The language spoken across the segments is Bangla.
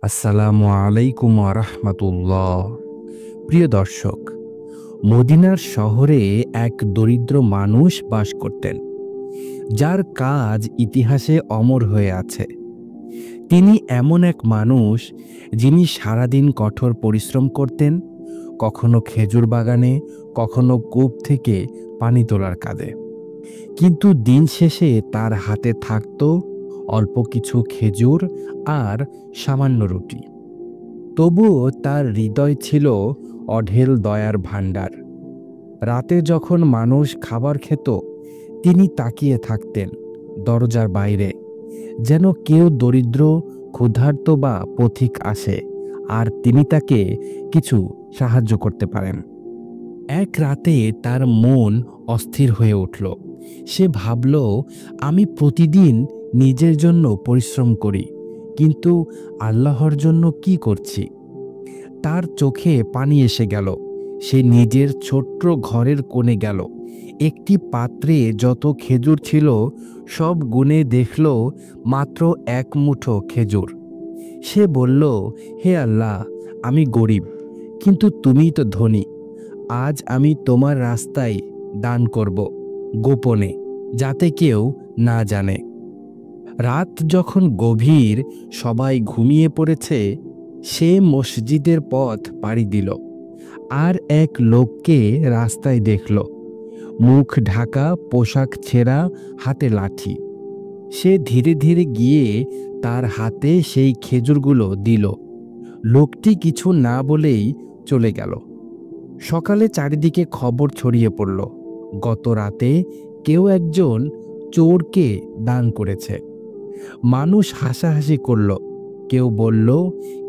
আসসালামু আলাইকুম রাহমাতুল্লাহ। প্রিয় দর্শক, মদিনার শহরে এক দরিদ্র মানুষ বাস করতেন, যার কাজ ইতিহাসে অমর হয়ে আছে। তিনি এমন এক মানুষ যিনি সারাদিন কঠোর পরিশ্রম করতেন, কখনো খেজুর বাগানে, কখনো কূপ থেকে পানি তোলার কাজে। কিন্তু দিন শেষে তার হাতে থাকত অল্প কিছু খেজুর আর সামান্য রুটি। তবুও তার হৃদয় ছিল অঢেল দয়ার ভাণ্ডার। রাতে যখন মানুষ খাবার খেত, তিনি তাকিয়ে থাকতেন দরজার বাইরে, যেন কেউ দরিদ্র, ক্ষুধার্ত বা পথিক আসে আর তিনি তাকে কিছু সাহায্য করতে পারেন। এক রাতে তার মন অস্থির হয়ে উঠল। সে ভাবল, আমি প্রতিদিন নিজের জন্য পরিশ্রম করি, কিন্তু আল্লাহর জন্য কি করছি? তার চোখে পানি এসে গেল। সে নিজের ছোট্ট ঘরের কোণে গেল। একটি পাত্রে যত খেজুর ছিল সব গুনে দেখল মাত্র এক মুঠো খেজুর। সে বলল, হে আল্লাহ, আমি গরিব, কিন্তু তুমিই তো ধনী। আজ আমি তোমার রাস্তায় দান করব, গোপনে, যাতে কেউ না জানে। রাত যখন গভীর, সবাই ঘুমিয়ে পড়েছে, সে মসজিদের পথ পাড়ি দিল আর এক লোককে রাস্তায় দেখল, মুখ ঢাকা, পোশাক ছেঁড়া, হাতে লাঠি। সে ধীরে ধীরে গিয়ে তার হাতে সেই খেজুরগুলো দিল। লোকটি কিছু না বলেই চলে গেল। সকালে চারিদিকে খবর ছড়িয়ে পড়ল, গত রাতে কেউ একজন চোরকে দান করেছে। মানুষ হাসাহাসি করল। কেউ বলল,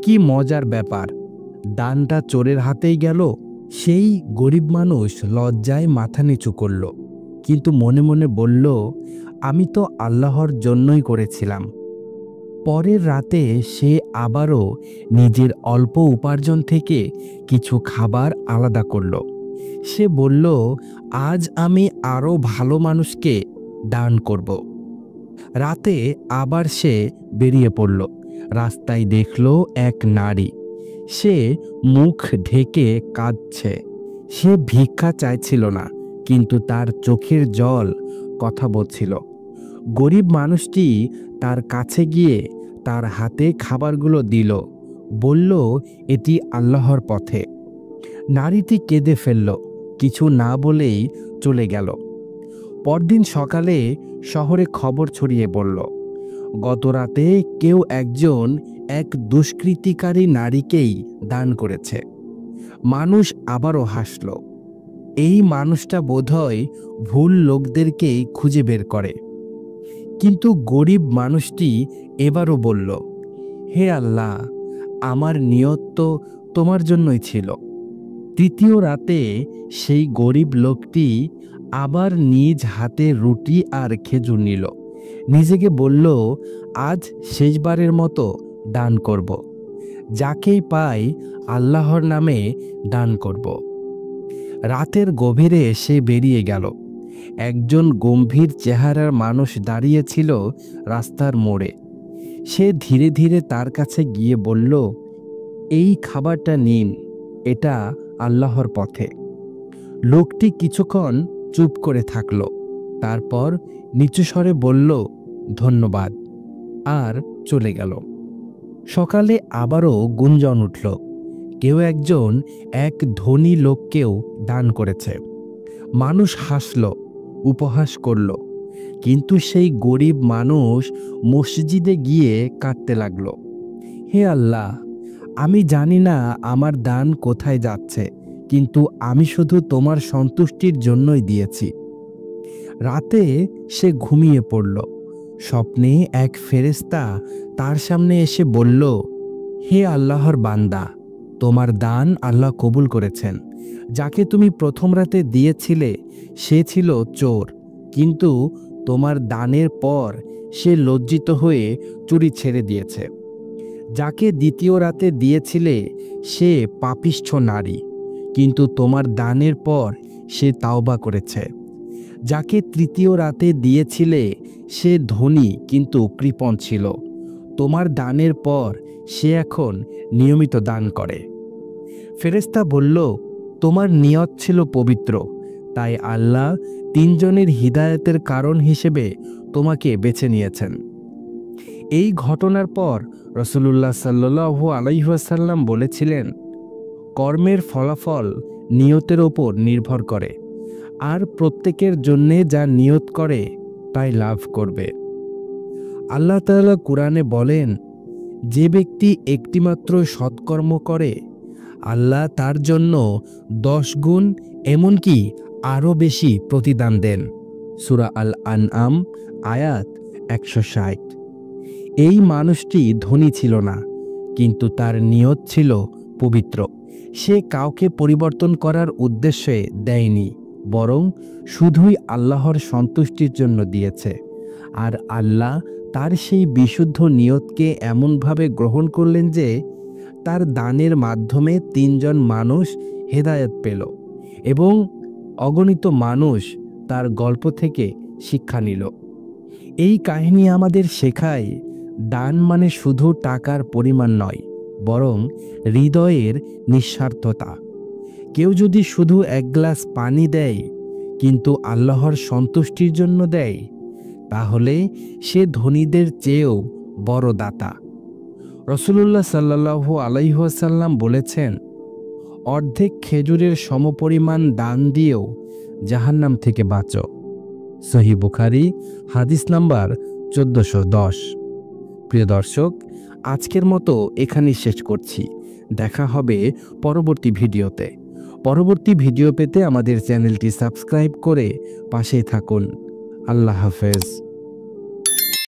কি মজার ব্যাপার, দানটা চোরের হাতেই গেল। সেই গরিব মানুষ লজ্জায় মাথা নিচু করল, কিন্তু মনে মনে বলল, আমি তো আল্লাহর জন্যই করেছিলাম। পরের রাতে সে আবারও নিজের অল্প উপার্জন থেকে কিছু খাবার আলাদা করল। সে বলল, আজ আমি আরও ভালো মানুষকে দান করব। রাতে আবার সে বেরিয়ে পড়ল। রাস্তায় দেখল এক নারী। সে মুখ ঢেকে কাঁদছে। সে ভিক্ষা চাইছিল না, কিন্তু তার চোখের জল কথা বলছিল। গরিব মানুষটি তার কাছে গিয়ে তার হাতে খাবারগুলো দিল, বলল, এটি আল্লাহর পথে। নারীটি কেঁদে ফেলল, কিছু না বলেই চলে গেল। পরদিন সকালে শহরে খবর ছড়িয়ে পড়ল, গত রাতে কেউ একজন এক দুষ্কৃতিকারী নারীকেই দান করেছে। মানুষ আবারও হাসল। এই মানুষটা বোধহয় ভুল লোকদেরকেই খুঁজে বের করে। কিন্তু গরিব মানুষটি এবারও বলল, হে আল্লাহ, আমার নিয়ত তো তোমার জন্যই ছিল। তৃতীয় রাতে সেই গরিব লোকটি আবার নিজ হাতে রুটি আর খেজুর নিল। নিজেকে বলল, আজ শেষবারের মতো দান করব। যাকেই পাই আল্লাহর নামে দান করব। রাতের গভীরে সে বেরিয়ে গেল। একজন গম্ভীর চেহারার মানুষ দাঁড়িয়েছিল রাস্তার মোড়ে। সে ধীরে ধীরে তার কাছে গিয়ে বলল, এই খাবারটা নিন, এটা আল্লাহর পথে। লোকটি কিছুক্ষণ চুপ করে থাকল, তারপর নিচু স্বরে বলল, ধন্যবাদ, আর চলে গেল। সকালে আবারও গুঞ্জন উঠল, কেউ একজন এক ধনী লোককেও দান করেছে। মানুষ হাসল, উপহাস করল, কিন্তু সেই গরিব মানুষ মসজিদে গিয়ে কাঁদতে লাগল। হে আল্লাহ, আমি জানি না আমার দান কোথায় যাচ্ছে, কিন্তু আমি শুধু তোমার সন্তুষ্টির জন্যই দিয়েছি। রাতে সে ঘুমিয়ে পড়ল। স্বপ্নে এক ফেরেশতা তার সামনে এসে বলল, হে আল্লাহর বান্দা, তোমার দান আল্লাহ কবুল করেছেন। যাকে তুমি প্রথম রাতে দিয়েছিলে সে ছিল চোর, কিন্তু তোমার দানের পর সে লজ্জিত হয়ে চুরি ছেড়ে দিয়েছে। যাকে দ্বিতীয় রাতে দিয়েছিলে সে পাপিষ্ঠ নারী, কিন্তু তোমার দানের পর সে তাওবা করেছে। যাকে তৃতীয় রাতে দিয়েছিলে সে ধনী কিন্তু কৃপণ ছিল। তোমার দানের পর সে এখন নিয়মিত দান করে। ফেরেশতা বলল, তোমার নিয়ত ছিল পবিত্র, তাই আল্লাহ তিনজনের হিদায়াতের কারণ হিসেবে তোমাকে বেছে নিয়েছেন। এই ঘটনার পর রাসূলুল্লাহ সাল্লাল্লাহু আলাইহি ওয়াসাল্লাম বলেছিলেন, কর্মের ফলাফল নিয়তের ওপর নির্ভর করে, আর প্রত্যেকের জন্যে যা নিয়ত করে তাই লাভ করবে। আল্লাহ তাআলা কুরআনে বলেন, যে ব্যক্তি একটিমাত্র সৎকর্ম করে আল্লাহ তার জন্য 10 গুণ এমনকি আরও বেশি প্রতিদান দেন। সূরা আল আনআম আয়াত 160। এই মানুষটি ধনী ছিল না, কিন্তু তার নিয়ত ছিল পবিত্র। সে কাউকে পরিবর্তন করার উদ্দেশ্যে দেয়নি, বরং শুধুই আল্লাহর সন্তুষ্টির জন্য দিয়েছে। আর আল্লাহ তার সেই বিশুদ্ধ নিয়তকে এমনভাবে গ্রহণ করলেন যে তার দানের মাধ্যমে 3 জন মানুষ হেদায়েত পেল এবং অগণিত মানুষ তার গল্প থেকে শিক্ষা নিল। এই কাহিনী আমাদের শেখায়, দান মানে শুধু টাকার পরিমাণ নয়, বরং হৃদয়ের নিঃস্বার্থতা। কেউ যদি শুধু 1 গ্লাস পানি দেয় কিন্তু আল্লাহর সন্তুষ্টির জন্য দেয়, তাহলে সে ধনীদের চেয়েও বড় দাতা। রাসূলুল্লাহ সাল্লাল্লাহু আলাইহি ওয়াসাল্লাম বলেছেন, অর্ধেক খেজুরের সমপরিমাণ দান দিয়েও জাহান্নাম থেকে বাঁচো। সহিহ বুখারী হাদিস নাম্বার 1410। প্রিয় দর্শক, আজকের মতো এখানেই শেষ করছি। দেখা হবে পরবর্তী ভিডিওতে। পরবর্তী ভিডিও পেতে আমাদের চ্যানেলটি সাবস্ক্রাইব করে পাশেই থাকুন। আল্লাহ হাফেজ।